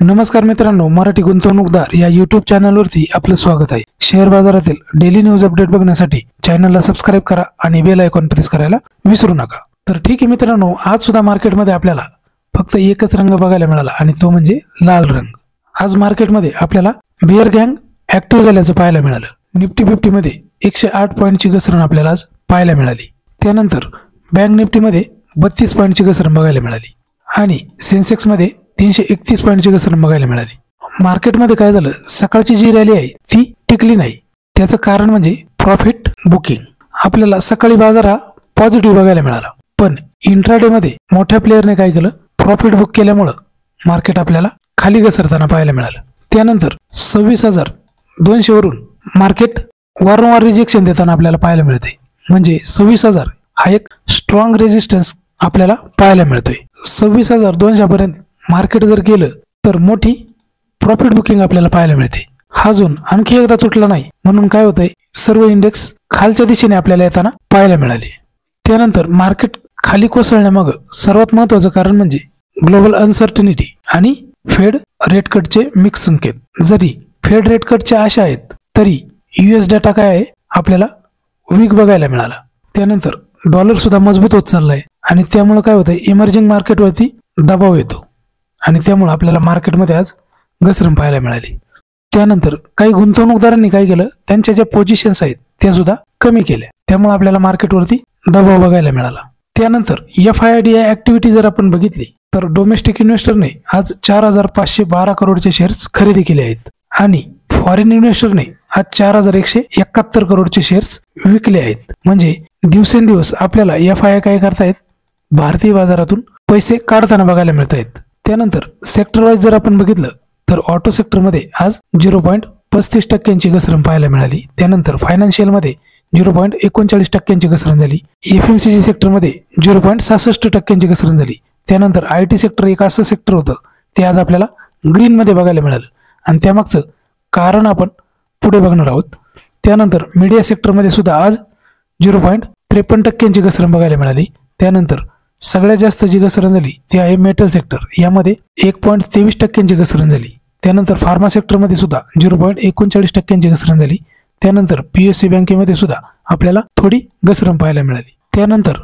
नमस्कार मित्रांनो, मराठी गुंतवणूकदार या YouTube चॅनलवरती आपलं स्वागत आहे। शेअर बाजारातील डेली न्यूज अपडेट बघण्यासाठी चॅनलला सबस्क्राइब करा आणि बेल आयकॉन प्रेस करायला विसरू नका। तर ठीक आहे मित्रांनो, आज सुद्धा मार्केटमध्ये आपल्याला फक्त एकच रंग बघायला मिळाला आणि तो म्हणजे लाल रंग। आज मार्केटमध्ये आपल्याला बिअर गँग ऍक्टिव्ह झाल्याचं पाहायला मिळालं। निफ्टी 50 मध्ये 108 पॉईंटची घसरण आपल्याला आज पाहायला मिळाली। त्यानंतर बँक निफ्टी मध्ये 32 पॉईंटची घसरण बघायला मिळाली आणि सेन्सेक्स मध्ये 331 पॉईंटची घसरण बघायला मिळाली। मार्केटमध्ये काय झालं, सकाळची जी रॅली आहे ती टिकली नाही। त्याचं कारण म्हणजे प्रॉफिट बुकिंग। आपल्याला सकाळी बाजार हा पॉझिटिव्ह बघायला मिळाला, पण इंट्राडे मध्ये मोठ्या प्लेयरने काय केलं, प्रॉफिट बुक केल्यामुळे मार्केट आपल्याला खाली घसरताना पाहायला मिळालं। त्यानंतर 26,200 वरून मार्केट वारंवार रिजेक्शन देताना आपल्याला पाहायला मिळते, म्हणजे 26,000 हा एक स्ट्रॉंग रेजिस्टन्स आपल्याला पाहायला मिळतोय। 26,200 पर्यंत मार्केट जर गेलं तर मोठी प्रॉफिट बुकिंग आपल्याला पाहायला मिळते। हा झोन आणखी एकदा तुटला नाही म्हणून काय होतंय, सर्व इंडेक्स खालच्या दिशेने आपल्याला येताना पाहायला मिळाले। त्यानंतर मार्केट खाली कोसळण्यामागे सर्वात महत्त्वाचं कारण म्हणजे ग्लोबल अनसर्टनिटी आणि फेड रेट कटचे मिक्स संकेत। जरी फेड रेट कटचे आशा आहेत तरी US डेटा काय आहे आपल्याला वीक बघायला मिळाला। त्यानंतर डॉलर सुद्धा मजबूत होत चाललाय आणि त्यामुळे काय होतंय, इमर्जिंग मार्केटवरती दबाव येतो आणि त्यामुळे आपल्याला मार्केटमध्ये आज घसरण पाहायला मिळाली। त्यानंतर काही गुंतवणूकदारांनी काय केलं, त्यांच्या ज्या पोझिशन्स आहेत त्या सुद्धा कमी केल्या, त्यामुळे आपल्याला मार्केटवरती दबाव बघायला मिळाला। त्यानंतर FIDI ऍक्टिव्हिटी जर आपण बघितली तर डोमेस्टिक इन्व्हेस्टरने आज 4,512 करोडचे शेअर्स खरेदी केले आहेत आणि फॉरेन इन्व्हेस्टरने आज 4,171 करोडचे शेअर्स विकले आहेत। म्हणजे दिवसेंदिवस आपल्याला FII काय करतायत, भारतीय बाजारातून पैसे काढताना बघायला मिळत आहेत। त्यानंतर सेक्टर वाईज जर आपण बघितलं तर ऑटो सेक्टरमध्ये आज 0.35% घसरण पाहायला मिळाली। त्यानंतर फायनान्शियल मध्ये 0.39% घसरण झाली। FMCG सेक्टरमध्ये 0.66% घसरण झाली। त्यानंतर IT सेक्टर एक असं सेक्टर होतं ते आज आपल्याला ग्रीन मध्ये बघायला मिळालं आणि त्यामागचं कारण आपण पुढे बघणार आहोत। त्यानंतर मीडिया सेक्टरमध्ये सुद्धा आज 0.53% घसरण बघायला मिळाली। त्यानंतर सगळ्यात जास्त जी घसरण झाली ती आहे मेटल सेक्टर, यामध्ये 1.23% घसरण झाली। त्यानंतर फार्मा सेक्टरमध्ये सुद्धा 0.39% घसरण झाली। त्यानंतर PSU बँकेमध्ये सुद्धा आपल्याला थोडी घसरण पाहायला मिळाली। त्यानंतर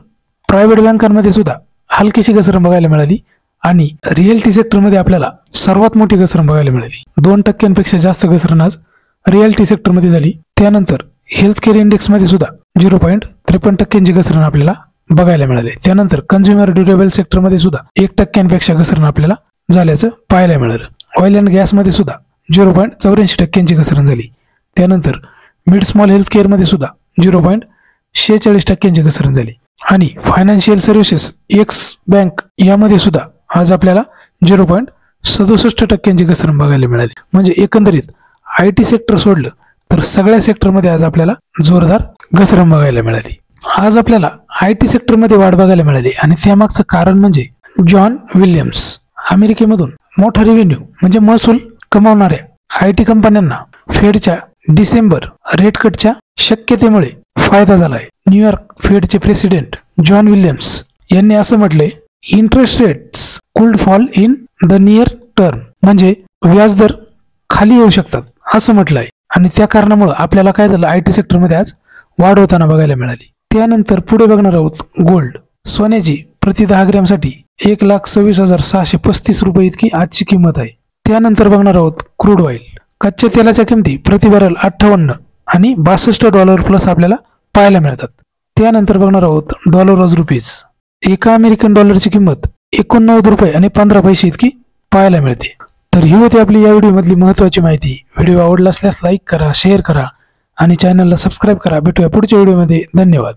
प्रायव्हेट बँकांमध्ये सुद्धा हलकीशी घसरण बघायला मिळाली आणि रिअल्टी सेक्टरमध्ये आपल्याला सर्वात मोठी घसरण बघायला मिळाली। 2% जास्त घसरण आज रिअल्टी सेक्टरमध्ये झाली। त्यानंतर हेल्थ केअर इंडेक्समध्ये सुद्धा 0.53% घसरण आपल्याला बघायला मिळाले। त्यानंतर कन्झ्युमर ड्युरेबल सेक्टरमध्ये सुद्धा 1% घसरण आपल्याला झाल्याचं पाहायला मिळालं। ऑइल अँड गॅसमध्ये सुद्धा 0.84% घसरण झाली। त्यानंतर मिड स्मॉल हेल्थ केअरमध्ये सुद्धा 0.46% घसरण झाली आणि फायनान्शियल सर्व्हिसेस एक्स बँक यामध्ये सुद्धा आज आपल्याला 0.67% घसरण बघायला मिळाली। म्हणजे एकंदरीत IT सेक्टर सोडलं तर सगळ्या सेक्टरमध्ये आज आपल्याला जोरदार घसरण बघायला मिळाली। आज आपल्याला IT सेक्टरमध्ये वाढ बघायला मिळाली आणि त्यामागचं कारण म्हणजे जॉन विल्यम्स। अमेरिकेमधून मोठा रेव्हेन्यू म्हणजे महसूल कमावणाऱ्या IT कंपन्यांना फेडच्या डिसेंबर रेट कटच्या शक्यतेमुळे फायदा झालाय। न्यूयॉर्क फेडचे प्रेसिडेंट जॉन विल्यम्स यांनी असं म्हटले, इंटरेस्ट रेट्स कुड fall in the near term, म्हणजे व्याजदर खाली येऊ शकतात असं म्हटलंय आणि त्या कारणामुळे आपल्याला काय झालं, IT सेक्टरमध्ये आज वाढ होताना बघायला मिळाली। त्यानंतर पुढे बघणार आहोत गोल्ड। सोन्याची प्रति 10 ग्रॅमसाठी 1,26,635 रुपये इतकी आजची किंमत आहे। त्यानंतर बघणार आहोत क्रूड ऑइल। कच्च्या तेलाच्या किमती प्रति बॅरल 58 आणि $62 प्लस आपल्याला पाहायला मिळतात। त्यानंतर बघणार आहोत डॉलर रोज रुपीज। एका अमेरिकन डॉलरची किंमत 89 रुपये आणि 15 पैसे इतकी पाहायला मिळते। तर ही होती आपली या व्हिडिओमधली महत्त्वाची माहिती। व्हिडिओ आवडला असल्यास लाईक करा, शेअर करा आणि चॅनलला सबस्क्राईब करा। भेटूया पुढच्या व्हिडिओमध्ये। धन्यवाद।